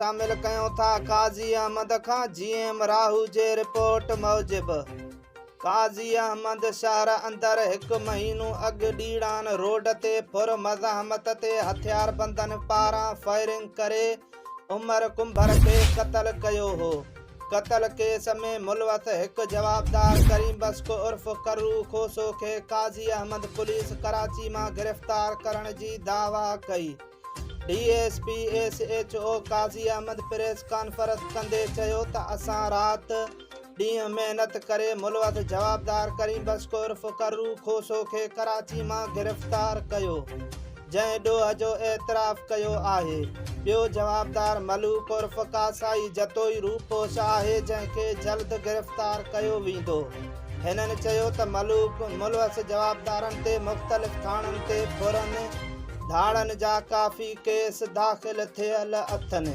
शामिल कयूं था काज़ी अहमद खां जीएम राहू जे रिपोर्ट मूजिब काज़ी अहमद शहर अंदर 1 महीनो अॻु ॾींहं रोड ते पुर मज़ाहमत ते हथियारबंदनि पारां फायरिंग करे उमर कुंभर खे क़तल कयो हो। क़तल केस में मुलवस एक जवाबदार करीम बस्को उर्फ करू खोसो खे काज़ी अहमद पुलिस कराची मां गिरफ़्तार करण जी दावा कई। DSP SHO काज़ी अहमद प्रेस कॉन्फ्रेंस कंदे चयो त असां राति ॾींहुं महिनत करे मुलवस जवाबदार करीम बस्को उर्फ करू खोसो खे कराची मां गिरफ़्तार कयो, जंहिं ॾोह जो एतराफ़ कयो आहे। ॿियो जवाबदार मलूक उर्फ कासाई जतोई रूपोश आहे, जंहिंखे जल्द गिरफ़्तार कयो वेंदो। हिननि चयो त मलूक मुलवस जवाबदारनि ते मुख़्तलिफ़ थाणनि ते फुरनि धाड़नि जा काफ़ी केस दाख़िल थियल अथनि।